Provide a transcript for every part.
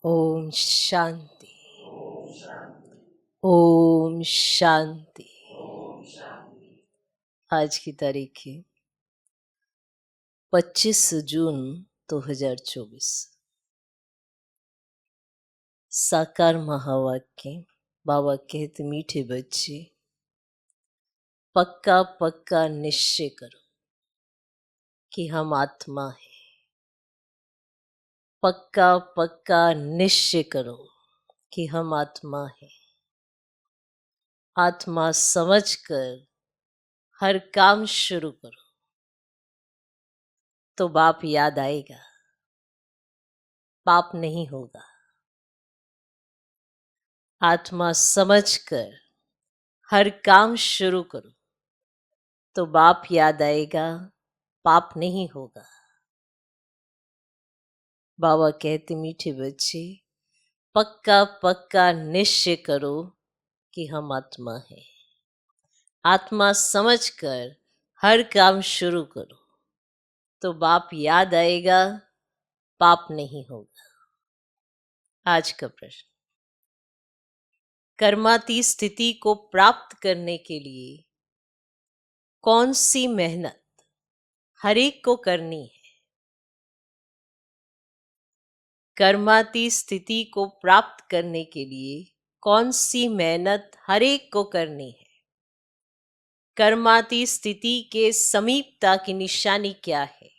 ओम शांति। ओम शांति। आज की तारीख है 25 जून 2024। साकार महावाक्य। बाबा कहते, मीठे बच्चे, पक्का पक्का निश्चय करो कि हम आत्मा है। पक्का पक्का निश्चय करो कि हम आत्मा है। आत्मा समझकर हर काम शुरू करो तो बाप याद आएगा, पाप नहीं होगा। आत्मा समझकर हर काम शुरू करो तो बाप याद आएगा, पाप नहीं होगा। बाबा कहते, मीठे बच्चे, पक्का पक्का निश्चय करो कि हम आत्मा है। आत्मा समझकर हर काम शुरू करो तो बाप याद आएगा, पाप नहीं होगा। आज का प्रश्न, कर्माती स्थिति को प्राप्त करने के लिए कौन सी मेहनत हर एक को करनी है? कर्माती स्थिति को प्राप्त करने के लिए कौन सी मेहनत हर एक को करनी है? कर्माती स्थिति के समीपता की निशानी क्या है?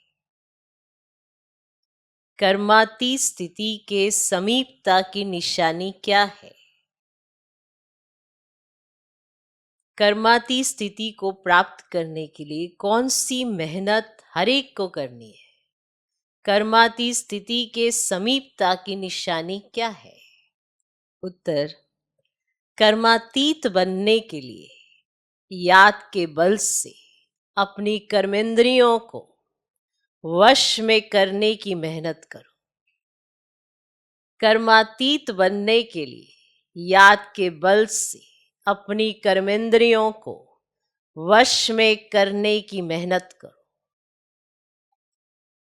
कर्माती स्थिति के समीपता की निशानी क्या है? कर्माती स्थिति को प्राप्त करने के लिए कौन सी मेहनत हर एक को करनी है? कर्माती स्थिति के समीपता की निशानी क्या है? उत्तर, कर्मातीत बनने के लिए याद के बल से अपनी कर्मेंद्रियों को वश में करने की मेहनत करो। कर्मातीत बनने के लिए याद के बल से अपनी कर्मेंद्रियों को वश में करने की मेहनत करो।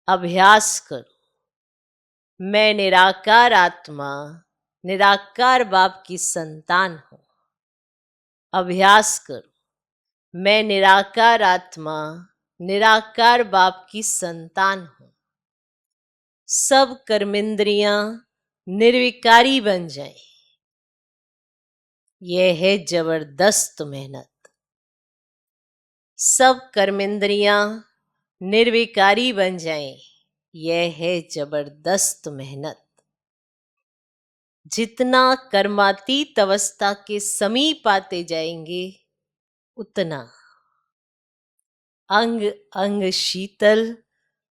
अभ्यास करो, मैं निराकार आत्मा, निराकार बाप की संतान हूं। अभ्यास करो, मैं निराकार आत्मा, निराकार बाप की संतान हूं। सब कर्मेंद्रियां निर्विकारी बन जाएं। यह है जबरदस्त मेहनत। सब कर्मेंद्रियां निर्विकारी बन जाएं। यह है जबरदस्त मेहनत। जितना कर्मातीत अवस्था के समीप आते जाएंगे उतना अंग अंग शीतल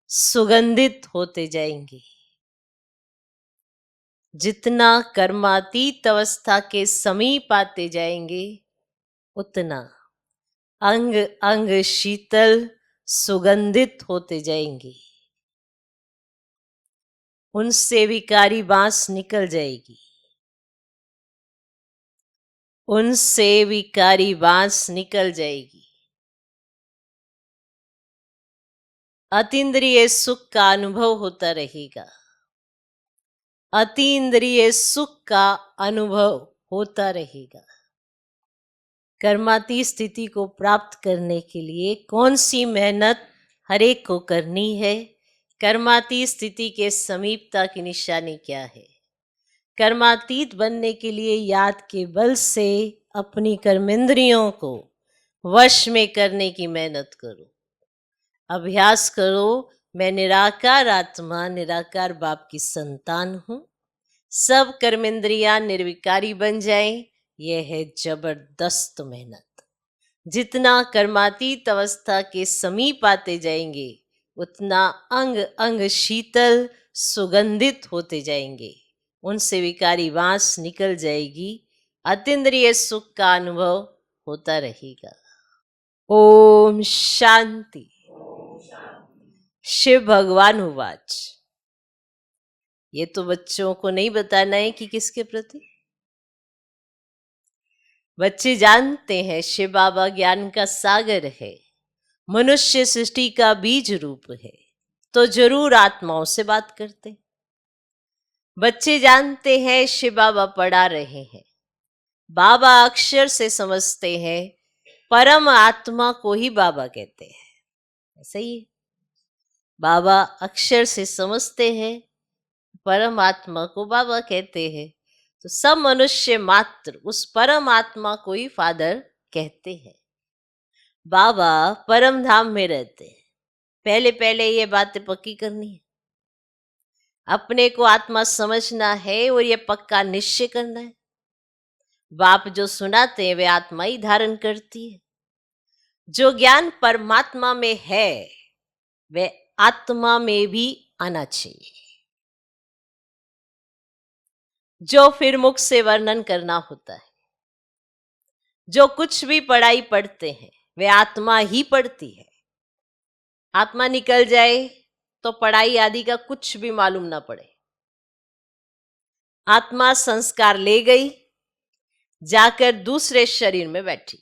सुगंधित होते जाएंगे। जितना कर्मातीत अवस्था के समीप आते जाएंगे उतना अंग अंग शीतल सुगंधित होते जाएंगे। उनसे विकारी बांस निकल जाएगी। उनसे विकारी बांस निकल जाएगी। अतीन्द्रिय सुख का अनुभव होता रहेगा। अतीन्द्रिय सुख का अनुभव होता रहेगा। कर्माती स्थिति को प्राप्त करने के लिए कौन सी मेहनत हर एक को करनी है? कर्माती स्थिति के समीपता की निशानी क्या है? कर्मातीत बनने के लिए याद के बल से अपनी कर्मेंद्रियों को वश में करने की मेहनत करो। अभ्यास करो, मैं निराकार आत्मा, निराकार बाप की संतान हूं। सब कर्मेंद्रियां निर्विकारी बन जाएं। यह है जबरदस्त मेहनत। जितना कर्मातीत अवस्था के समीप आते जाएंगे उतना अंग अंग शीतल सुगंधित होते जाएंगे। उनसे विकारी वास निकल जाएगी। अतीन्द्रिय सुख का अनुभव होता रहेगा। ओम शांति। शिव भगवान उवाच। ये तो बच्चों को नहीं बताना है कि किसके प्रति। बच्चे जानते हैं शिव बाबा ज्ञान का सागर है, मनुष्य सृष्टि का बीज रूप है, तो जरूर आत्माओं से बात करते। बच्चे जानते हैं शिव बाबा पढ़ा रहे हैं, बाबा अक्षर से समझते हैं, परम आत्मा को ही बाबा कहते हैं। ऐसा ही है, बाबा अक्षर से समझते हैं, परमात्मा को बाबा कहते हैं। तो सब मनुष्य मात्र उस परम आत्मा को ही फादर कहते हैं। बाबा परम धाम में रहते हैं। पहले पहले ये बातें पक्की करनी है, अपने को आत्मा समझना है और ये पक्का निश्चय करना है। बाप जो सुनाते हैं वे आत्मा ही धारण करती है। जो ज्ञान परमात्मा में है वे आत्मा में भी आना चाहिए। जो फिर मुख से वर्णन करना होता है, जो कुछ भी पढ़ाई पढ़ते हैं वे आत्मा ही पढ़ती है। आत्मा निकल जाए तो पढ़ाई आदि का कुछ भी मालूम ना पड़े। आत्मा संस्कार ले गई, जाकर दूसरे शरीर में बैठी,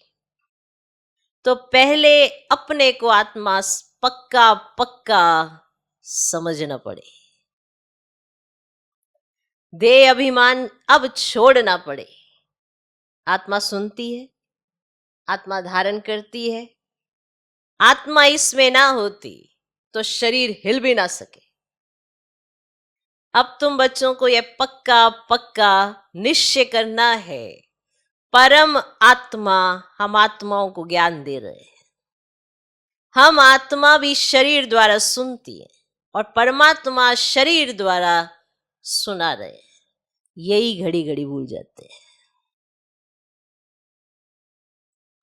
तो पहले अपने को आत्मा पक्का पक्का समझना पड़े। देह अभिमान अब छोड़ना पड़े। आत्मा सुनती है, आत्मा धारण करती है। आत्मा इसमें ना होती तो शरीर हिल भी ना सके। अब तुम बच्चों को यह पक्का पक्का निश्चय करना है, परम आत्मा हम आत्माओं को ज्ञान दे रहे हैं। हम आत्मा भी शरीर द्वारा सुनती है और परमात्मा शरीर द्वारा सुना रहे हैं। यही घड़ी घड़ी भूल जाते हैं।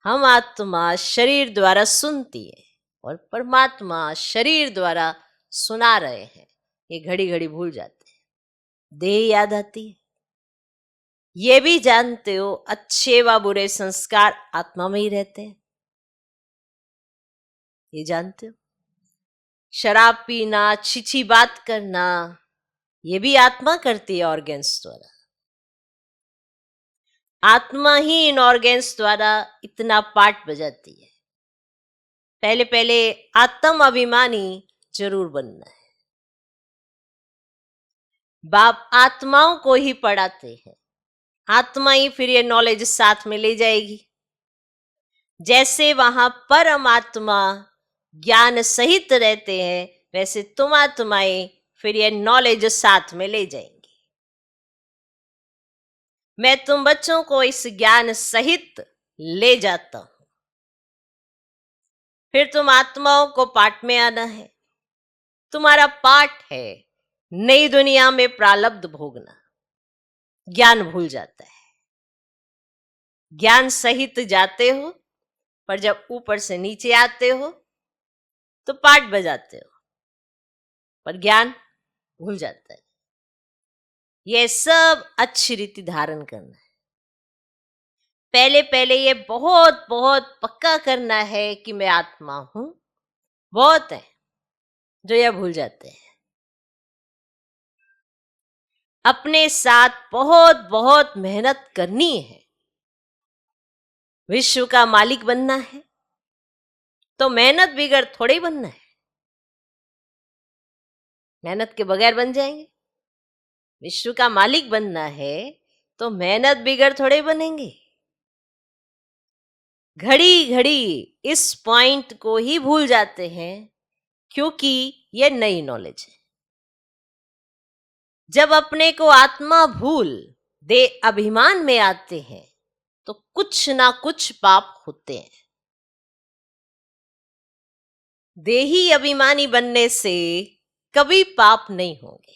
हम आत्मा शरीर द्वारा सुनती है और परमात्मा शरीर द्वारा सुना रहे हैं। ये घड़ी घड़ी भूल जाते हैं। देह याद आती है। ये भी जानते हो अच्छे व बुरे संस्कार आत्मा में ही रहते हैं। ये जानते हो शराब पीना, छिछी बात करना, ये भी आत्मा करती है ऑर्गेन्स द्वारा। आत्मा ही इन ऑर्गेन्स द्वारा इतना पाठ बजाती है। पहले पहले आत्म अभिमानी जरूर बनना है। बाप आत्माओं को ही पढ़ाते हैं, आत्मा ही फिर ये नॉलेज साथ में ले जाएगी। जैसे वहां परमात्मा ज्ञान सहित रहते हैं, वैसे तुम आत्माएं फिर ये नॉलेज साथ में ले जाएंगी। मैं तुम बच्चों को इस ज्ञान सहित ले जाता हूं। फिर तुम आत्माओं को पाठ में आना है। तुम्हारा पाठ है नई दुनिया में प्रारब्ध भोगना। ज्ञान भूल जाता है। ज्ञान सहित जाते हो, पर जब ऊपर से नीचे आते हो तो पाठ बजाते हो, पर ज्ञान भूल जाता है। यह सब अच्छी रीति धारण करना है। पहले पहले ये बहुत बहुत पक्का करना है कि मैं आत्मा हूं। बहुत है जो यह भूल जाते हैं। अपने साथ बहुत बहुत मेहनत करनी है। विश्व का मालिक बनना है तो मेहनत बिगड़ थोड़े ही बनना है। मेहनत के बगैर बन जाएंगे। विश्व का मालिक बनना है तो मेहनत बिगड़ थोड़े बनेंगे। घड़ी घड़ी इस पॉइंट को ही भूल जाते हैं, क्योंकि यह नई नॉलेज है। जब अपने को आत्मा भूल दे अभिमान में आते हैं तो कुछ ना कुछ पाप होते हैं। देही अभिमानी बनने से कभी पाप नहीं होंगे।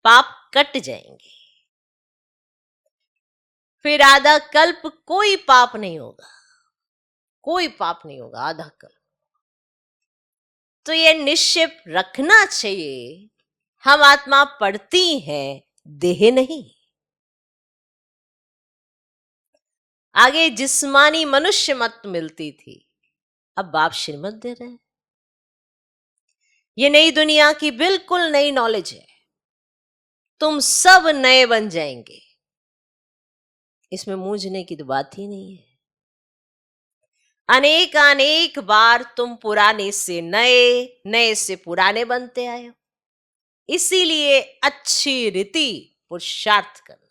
पाप कट जाएंगे। फिर आधा कल्प कोई पाप नहीं होगा। कोई पाप नहीं होगा आधा कल्प। तो ये निश्चय रखना चाहिए, हम आत्मा पढ़ती हैं, देह नहीं। आगे जिस्मानी मनुष्य मत मिलती थी, अब बाप श्रीमत दे रहे हैं। ये नई दुनिया की बिल्कुल नई नॉलेज है। तुम सब नए बन जाएंगे। इसमें मूंझने की तो बात ही नहीं है। अनेक अनेक बार तुम पुराने से नए, नए से पुराने बनते आए हो। इसीलिए अच्छी रीति पुरुषार्थ करना।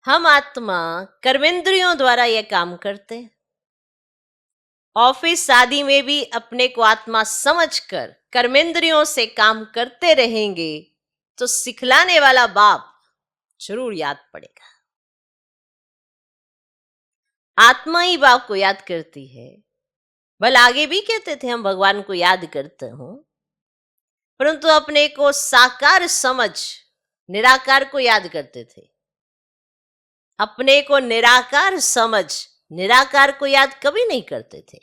हम आत्मा कर्मेंद्रियों द्वारा यह काम करते हैं। ऑफिस आदि में भी अपने को आत्मा समझकर कर्मेंद्रियों से काम करते रहेंगे तो सिखलाने वाला बाप जरूर याद पड़ेगा। आत्मा ही बाप को याद करती है। भले आगे भी कहते थे हम भगवान को याद करते हूं, परंतु अपने को साकार समझ निराकार को याद करते थे। अपने को निराकार समझ निराकार को याद कभी नहीं करते थे।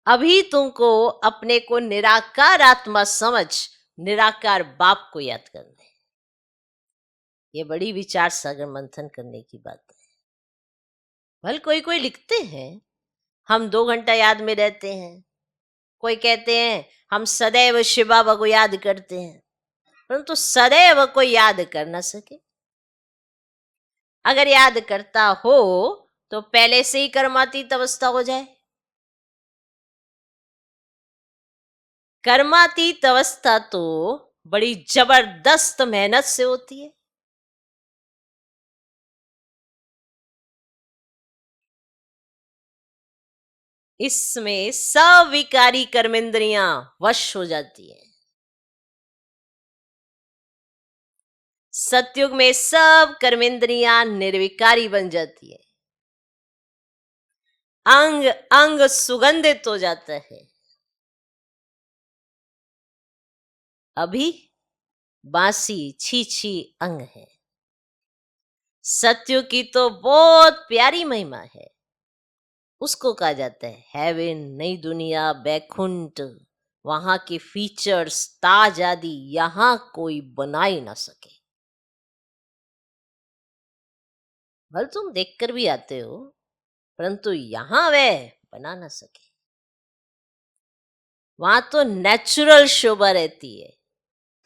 अभी तुमको अपने को निराकार आत्मा समझ निराकार बाप को याद करना है। ये बड़ी विचार सागर मंथन करने की बात है। भल कोई कोई लिखते हैं हम 2 घंटा याद में रहते हैं, कोई कहते हैं हम सदैव शिव बाबा को याद करते हैं, परंतु सदैव कोई याद कर ना सके। अगर याद करता हो तो पहले से ही कर्मातीत अवस्था हो जाए। कर्मातीत अवस्था तो बड़ी जबरदस्त मेहनत से होती है। इसमें सविकारी कर्मेंद्रियां वश हो जाती है। सतयुग में सब कर्मेंद्रियां निर्विकारी बन जाती है। अंग अंग सुगंधित हो जाता है। अभी बांसी छी अंग है। सत्युग की तो बहुत प्यारी महिमा है। उसको कहा जाता है हेवन, नई दुनिया, बैकुंठ। वहां के फीचर्स, ताज आदि यहां कोई बना ही ना सके। भले तुम देखकर भी आते हो, परंतु यहां वह बना ना सके। वहां तो नेचुरल शोभा रहती है।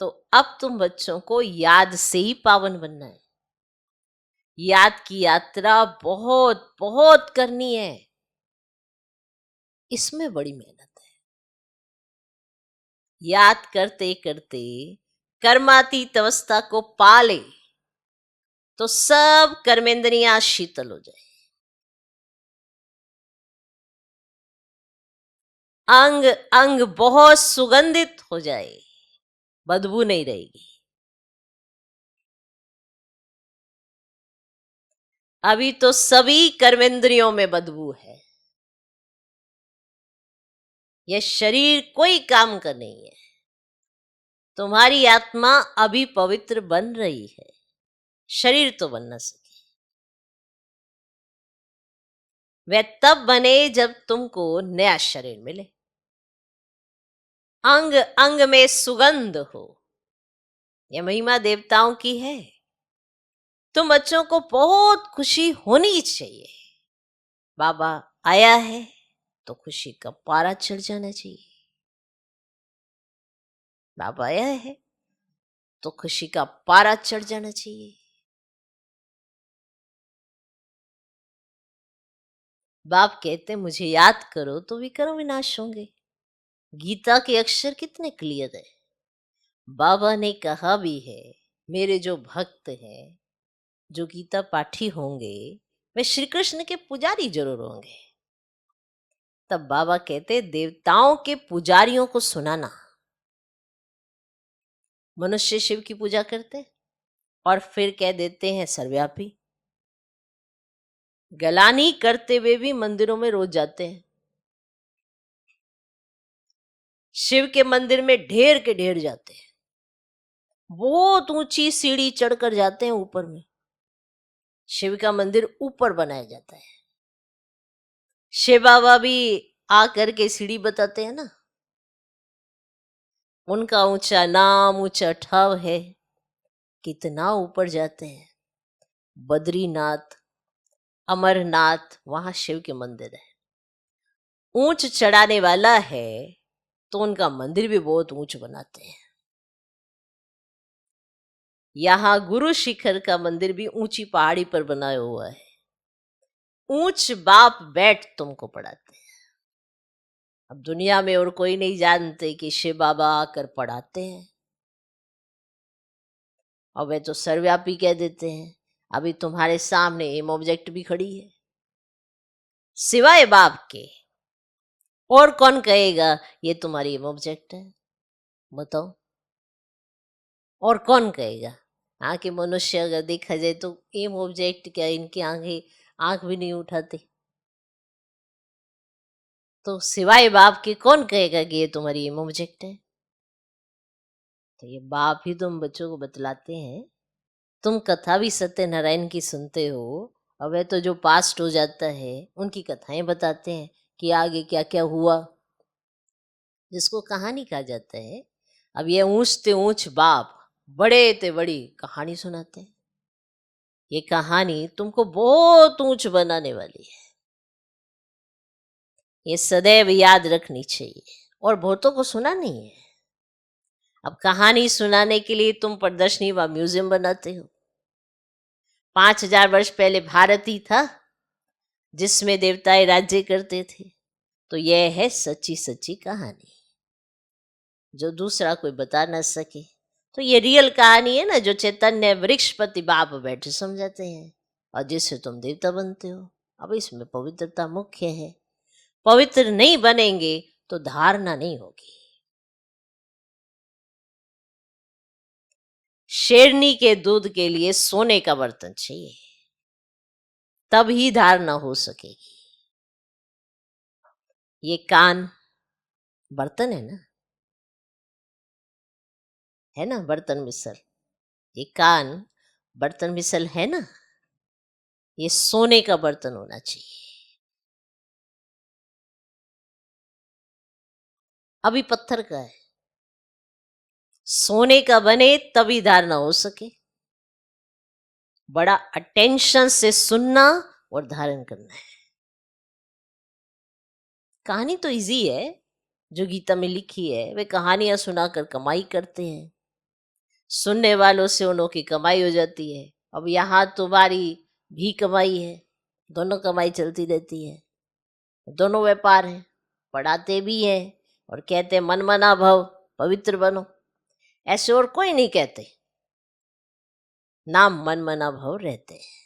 तो अब तुम बच्चों को याद से ही पावन बनना है। याद की यात्रा बहुत बहुत करनी है। इसमें बड़ी मेहनत है। याद करते करते कर्मातीत अवस्था को पाले तो सब कर्मेंद्रियां शीतल हो जाए। अंग अंग बहुत सुगंधित हो जाए, बदबू नहीं रहेगी। अभी तो सभी कर्मेंद्रियों में बदबू है। यह शरीर कोई काम का नहीं है। तुम्हारी आत्मा अभी पवित्र बन रही है, शरीर तो बन ना सके। वह तब बने जब तुमको नया शरीर मिले, अंग अंग में सुगंध हो। यह महिमा देवताओं की है। तुम बच्चों को बहुत खुशी होनी चाहिए। बाबा आया है तो खुशी का पारा चढ़ जाना चाहिए। बाबा आया है तो खुशी का पारा चढ़ जाना चाहिए। बाप कहते मुझे याद करो तो विक्रम विनाश होंगे। गीता के अक्षर कितने क्लियर है। बाबा ने कहा भी है मेरे जो भक्त हैं, जो गीता पाठी होंगे, वे श्री कृष्ण के पुजारी जरूर होंगे। तब बाबा कहते देवताओं के पुजारियों को सुनाना। मनुष्य शिव की पूजा करते और फिर कह देते हैं सर्वव्यापी। गलानी करते हुए भी मंदिरों में रोज जाते हैं। शिव के मंदिर में ढेर के ढेर जाते हैं। बहुत ऊंची सीढ़ी चढ़कर जाते हैं ऊपर में। शिव का मंदिर ऊपर बनाया जाता है। शिव बाबा भी आकर के सीढ़ी बताते हैं ना। उनका ऊंचा नाम, ऊंचा ठाव है। कितना ऊपर जाते हैं। बद्रीनाथ, अमरनाथ, वहां शिव के मंदिर है। ऊंच चढ़ाने वाला है तो उनका मंदिर भी बहुत ऊंच बनाते हैं। यहां गुरु शिखर का मंदिर भी ऊंची पहाड़ी पर बनाया हुआ है। ऊंच बाप बैठ तुमको पढ़ाते हैं। अब दुनिया में और कोई नहीं जानते कि शिव बाबा आकर पढ़ाते हैं, और वे तो सर्वव्यापी कह देते हैं। अभी तुम्हारे सामने एम ऑब्जेक्ट भी खड़ी है, सिवाय बाप के और कौन कहेगा ये तुम्हारी एम ऑब्जेक्ट है? बताओ, और कौन कहेगा? आंखें मनुष्य अगर देखा जाए तो एम ऑब्जेक्ट क्या, इनकी आंखें आंख भी नहीं उठाते, तो सिवाय बाप के कौन कहेगा कि ये तुम्हारी एम ऑब्जेक्ट है? तो ये बाप ही तुम बच्चों को बतलाते हैं। तुम कथा भी सत्यनारायण की सुनते हो, और वह तो जो पास्ट हो जाता है उनकी कथाएं बताते हैं कि आगे क्या क्या हुआ, जिसको कहानी कहा जाता है। अब ये ऊंच ते ऊंच बाप बड़े ते बड़ी कहानी सुनाते हैं। ये कहानी तुमको बहुत ऊंच बनाने वाली है, ये सदैव याद रखनी चाहिए। और बहुतों को सुना नहीं है। अब कहानी सुनाने के लिए तुम प्रदर्शनी व म्यूजियम बनाते हो। 5,000 वर्ष पहले भारत ही था जिसमें देवताएं राज्य करते थे। तो यह है सच्ची सच्ची कहानी, जो दूसरा कोई बता ना सके। तो ये रियल कहानी है ना, जो चैतन्य वृक्षपति बाप बैठे समझाते हैं, और जिससे तुम देवता बनते हो। अब इसमें पवित्रता मुख्य है। पवित्र नहीं बनेंगे तो धारणा नहीं होगी। शेरनी के दूध के लिए सोने का बर्तन चाहिए, तब ही धारणा हो सकेगी। ये कान बर्तन है ना, बर्तन मिसल। ये कान बर्तन मिसल है ना, ये सोने का बर्तन होना चाहिए। अभी पत्थर का है, सोने का बने तभी धारणा हो सके। बड़ा अटेंशन से सुनना और धारण करना है। कहानी तो इजी है, जो गीता में लिखी है। वे कहानियां सुनाकर कमाई करते हैं, सुनने वालों से उन्हों की कमाई हो जाती है। अब यहाँ तुम्हारी भी कमाई है, दोनों कमाई चलती रहती है, दोनों व्यापार है। पढ़ाते भी हैं और कहते मन मना भव, पवित्र बनो। ऐसे और कोई नहीं कहते, नाम मन मना भव रहते हैं।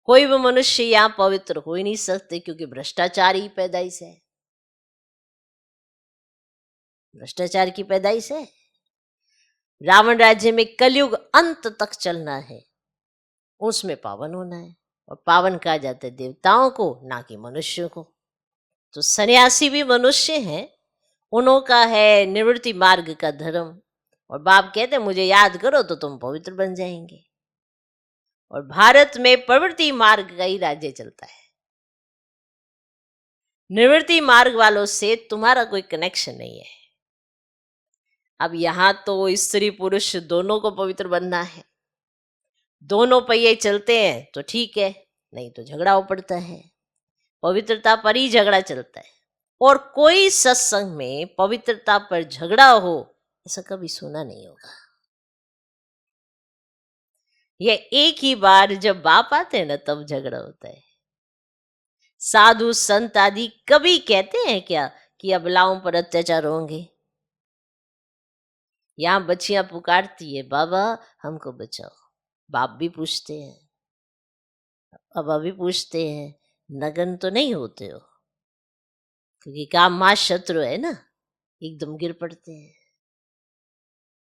कोई भी मनुष्य यहाँ पवित्र हो ही नहीं सकते, क्योंकि भ्रष्टाचार ही पैदाइश है। भ्रष्टाचार की पैदाइश है। रावण राज्य में कलयुग अंत तक चलना है, उसमें पावन होना है। और पावन कहा जाता है देवताओं को, ना कि मनुष्यों को। तो सन्यासी भी मनुष्य हैं, उन्हों का है निवृत्ति मार्ग का धर्म। और बाप कहते हैं मुझे याद करो तो तुम पवित्र बन जाएंगे। और भारत में प्रवृत्ति मार्ग का ही राज्य चलता है। निवृत्ति मार्ग वालों से तुम्हारा कोई कनेक्शन नहीं है। अब यहां तो स्त्री पुरुष दोनों को पवित्र बनना है, दोनों पहिए चलते हैं तो ठीक है, नहीं तो झगड़ा हो पड़ता है। पवित्रता पर ही झगड़ा चलता है। और कोई सत्संग में पवित्रता पर झगड़ा हो ऐसा कभी सुना नहीं होगा। ये एक ही बार जब बाप आते हैं ना, तब झगड़ा होता है। साधु संत आदि कभी कहते हैं क्या कि अबलाओं पर अत्याचार होंगे? यहाँ बच्चियां पुकारती है बाबा हमको बचाओ, बाप भी पूछते हैं, बाबा भी पूछते हैं, नगन तो नहीं होते हो? क्योंकि काम मां शत्रु है ना, एकदम गिर पड़ते हैं।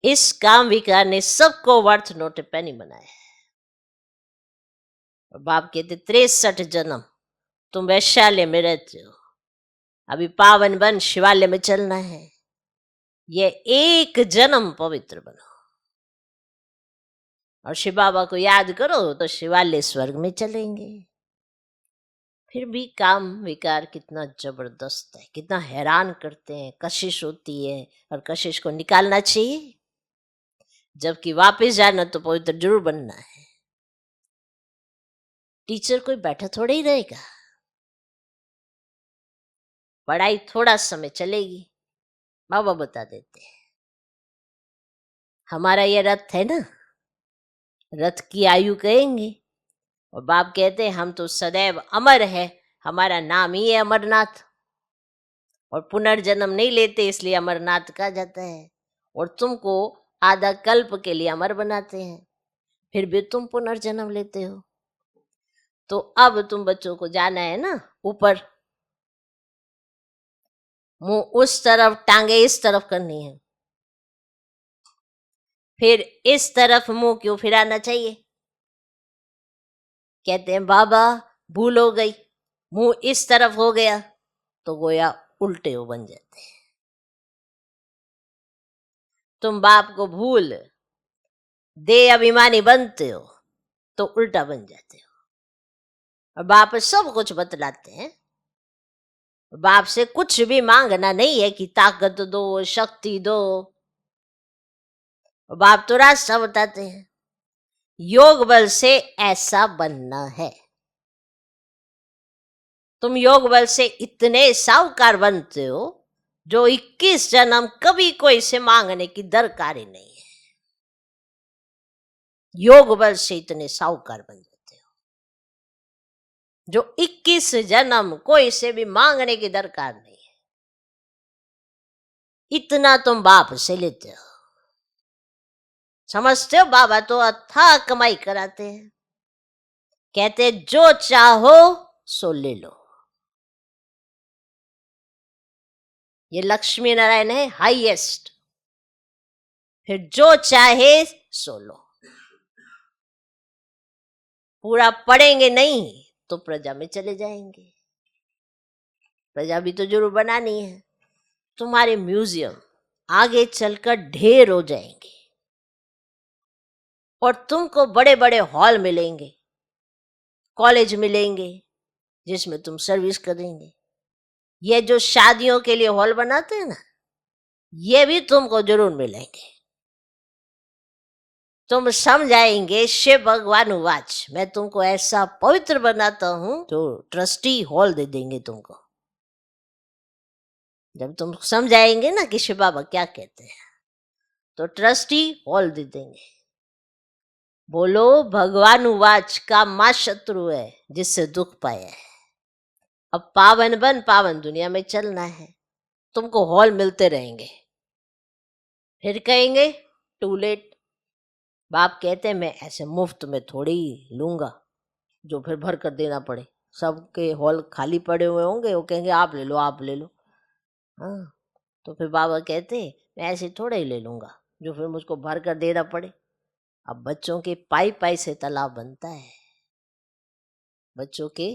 इस काम विकार ने सबको वर्थ नोट पेनी बनाया है। और बाप कहते 63 जन्म तुम वैशाल्य में रहते हो, अभी पावन बन शिवालय में चलना है। ये एक जन्म पवित्र बनो और शिव बाबा को याद करो तो शिवालय स्वर्ग में चलेंगे। फिर भी काम विकार कितना जबरदस्त है, कितना हैरान करते हैं। कशिश होती है और कशिश को निकालना चाहिए, जबकि वापस जाना तो पवित्र जरूर बनना है। टीचर कोई बैठा थोड़ा ही रहेगा, पढ़ाई थोड़ा समय चलेगी, बाबा बता देते हैं। हमारा ये रथ है ना, रथ की आयु कहेंगे, और बाप कहते हैं हम तो सदैव अमर है, हमारा नाम ही है अमरनाथ। और पुनर्जन्म नहीं लेते इसलिए अमरनाथ कहा जाता है, और तुमको आधा कल्प के लिए अमर बनाते हैं, फिर भी तुम पुनर्जन्म लेते हो। तो अब तुम बच्चों को जाना है ना ऊपर, मुंह उस तरफ, टांगे इस तरफ करनी है, फिर इस तरफ मुंह क्यों फिराना चाहिए? कहते हैं बाबा भूल हो गई, मुंह इस तरफ हो गया तो गोया उल्टे हो बन जाते हैं। तुम बाप को भूल दे अभिमानी बनते हो तो उल्टा बन जाते हो। और बाप सब कुछ बतलाते हैं, बाप से कुछ भी मांगना नहीं है कि ताकत दो, शक्ति दो, बाप तो रास्ता बताते हैं। योग बल से ऐसा बनना है। तुम योग बल से इतने साहूकार बनते हो जो 21 जन्म कभी कोई से मांगने की दरकार ही नहीं है। योग बल से इतने साहूकार बन जाते हो जो 21 जन्म कोई से भी मांगने की दरकार नहीं है। इतना तुम बाप से लेते हो। समझते हो, बाबा तो अथाह कमाई कराते हैं। कहते जो चाहो सो ले लो। ये लक्ष्मी नारायण है हाईएस्ट। फिर जो चाहे सो लो। पूरा पढ़ेंगे नहीं तो प्रजा में चले जाएंगे। प्रजा भी तो जरूर बनानी है। तुम्हारे म्यूजियम आगे चलकर ढेर हो जाएंगे और तुमको बड़े बड़े हॉल मिलेंगे, कॉलेज मिलेंगे जिसमें तुम सर्विस करेंगे। ये जो शादियों के लिए हॉल बनाते हैं ना, ये भी तुमको जरूर मिलेंगे। तुम समझाएंगे शिव भगवान वाच, मैं तुमको ऐसा पवित्र बनाता हूं तो ट्रस्टी हॉल दे देंगे तुमको। जब तुम समझाएंगे ना कि शिव बाबा क्या कहते हैं तो ट्रस्टी हॉल दे देंगे। बोलो भगवान वाच का मां शत्रु है जिससे दुख पाया है। अब पावन बन, पावन दुनिया में चलना है। तुमको हॉल मिलते रहेंगे। फिर कहेंगे टू लेट। बाप कहते हैं मैं ऐसे मुफ्त में थोड़ी ही लूंगा जो फिर भर कर देना पड़े। सबके हॉल खाली पड़े हुए होंगे, वो कहेंगे आप ले लो, आप ले लो। हाँ, तो फिर बाबा कहते हैं मैं ऐसे थोड़े ही ले लूंगा जो फिर मुझको भर कर देना पड़े। अब बच्चों के पाई पाई से तालाब बनता है। बच्चों के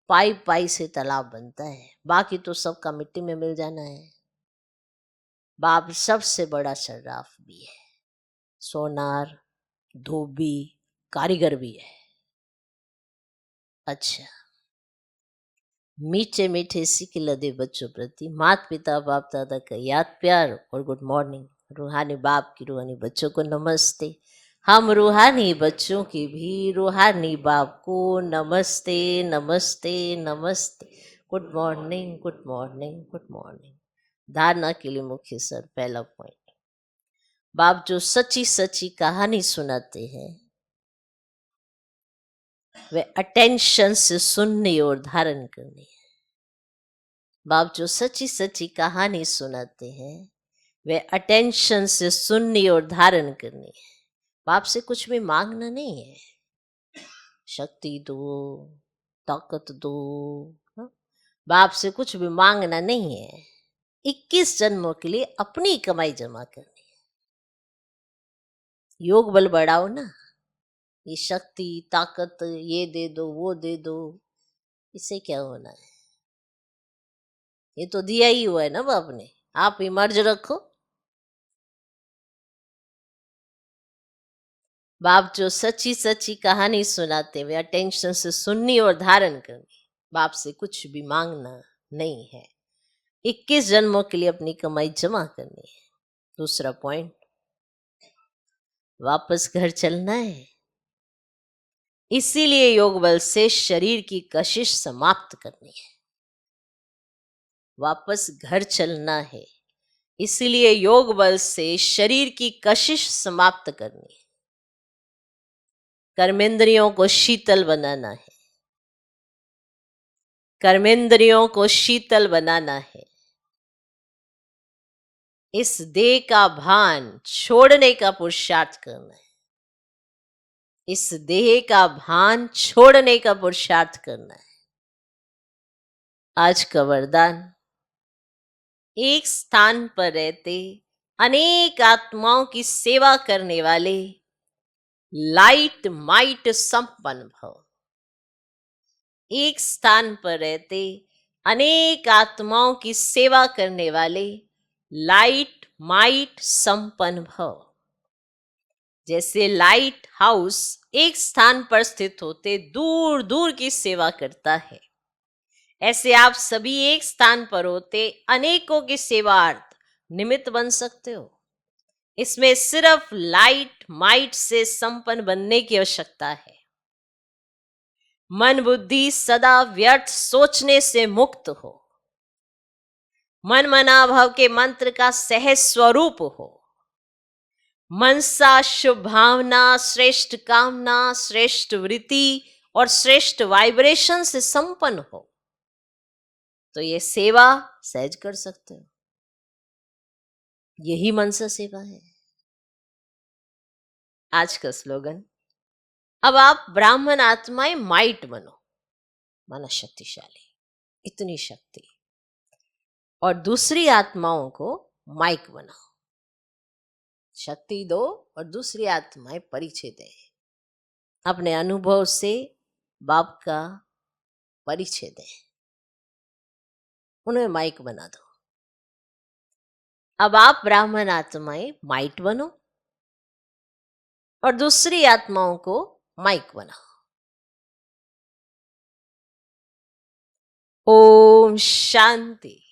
पाई पाई से तालाब बनता है, बाकी तो सबका मिट्टी में मिल जाना है। बाप सबसे बड़ा सर्राफ भी है, सोनार, धोबी, कारीगर भी है। अच्छा, मीठे मीठे सिक्के लदे बच्चों प्रति माता पिता बाप दादा का याद प्यार और गुड मॉर्निंग। रूहानी बाप की रूहानी बच्चों को नमस्ते। हम रूहानी बच्चों की भी रूहानी बाप को नमस्ते नमस्ते नमस्ते। Good morning good morning good morning. धारणा के लिए मुख्य सर पहला पॉइंट, बाप जो सच्ची सच्ची कहानी सुनाते हैं वे अटेंशन से सुनने और धारण करने है। बाप जो सच्ची सच्ची कहानी सुनाते हैं वे अटेंशन से सुननी और धारण करनी है। बाप से कुछ भी मांगना नहीं है, शक्ति दो, ताकत दो। हाँ? बाप से कुछ भी मांगना नहीं है। 21 जन्मों के लिए अपनी कमाई जमा करनी है। योग बल बढ़ाओ ना, ये शक्ति ताकत ये दे दो वो दे दो, इससे क्या होना है? ये तो दिया ही हुआ है ना बाप ने, आप ही मर्ज रखो। बाप जो सच्ची सच्ची कहानी सुनाते वे अटेंशन से सुननी और धारण करनी। बाप से कुछ भी मांगना नहीं है, 21 जन्मों के लिए अपनी कमाई जमा करनी है। दूसरा पॉइंट, वापस घर चलना है, इसीलिए योग बल से शरीर की कशिश समाप्त करनी है। वापस घर चलना है, इसीलिए योग बल से शरीर की कशिश समाप्त करनी है। कर्मेंद्रियों को शीतल बनाना है, कर्मेंद्रियों को शीतल बनाना है। इस देह का भान छोड़ने का पुरुषार्थ करना है। इस देह का भान छोड़ने का पुरुषार्थ करना है। आज का वरदान, एक स्थान पर रहते अनेक आत्माओं की सेवा करने वाले लाइट माइट संपन्न भव। एक स्थान पर रहते अनेक आत्माओं की सेवा करने वाले लाइट माइट संपन्न भव। जैसे लाइट हाउस एक स्थान पर स्थित होते दूर दूर की सेवा करता है, ऐसे आप सभी एक स्थान पर होते अनेकों की सेवार्थ निमित्त बन सकते हो। इसमें सिर्फ लाइट माइट से संपन्न बनने की आवश्यकता है। मन बुद्धि सदा व्यर्थ सोचने से मुक्त हो, मन मनाभाव के मंत्र का सहज स्वरूप हो, मनसा शुभ भावना श्रेष्ठ कामना श्रेष्ठ वृत्ति और श्रेष्ठ वाइब्रेशन से संपन्न हो, तो ये सेवा सहज कर सकते हो। यही मनसा सेवा है। आज का स्लोगन, अब आप ब्राह्मण आत्माएं माइट बनो, माना शक्तिशाली, इतनी शक्ति, और दूसरी आत्माओं को माइक बनाओ। शक्ति दो और दूसरी आत्माएं परिचय दे। अपने अनुभव से बाप का परिचय दे, उन्हें माइक बना दो। अब आप ब्राह्मण आत्माएं माइट बनो और दूसरी आत्माओं को माइक बनाओ। ओम शांति।